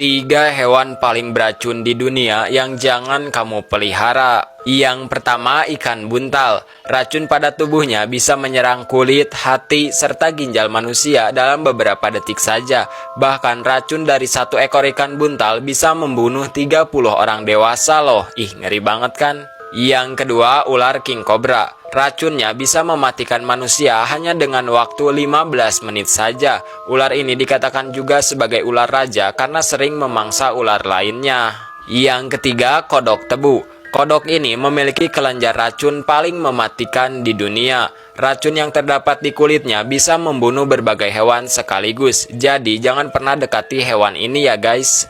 Tiga hewan paling beracun di dunia yang jangan kamu pelihara. Yang pertama, ikan buntal. Racun pada tubuhnya bisa menyerang kulit, hati, serta ginjal manusia dalam beberapa detik saja. Bahkan racun dari satu ekor ikan buntal bisa membunuh 30 orang dewasa loh. Ih, ngeri banget kan? Yang kedua, ular king cobra. Racunnya bisa mematikan manusia hanya dengan waktu 15 menit saja. Ular ini dikatakan juga sebagai ular raja karena sering memangsa ular lainnya. Yang ketiga, kodok tebu. Kodok ini memiliki kelenjar racun paling mematikan di dunia. Racun yang terdapat di kulitnya bisa membunuh berbagai hewan sekaligus. Jadi jangan pernah dekati hewan ini ya guys.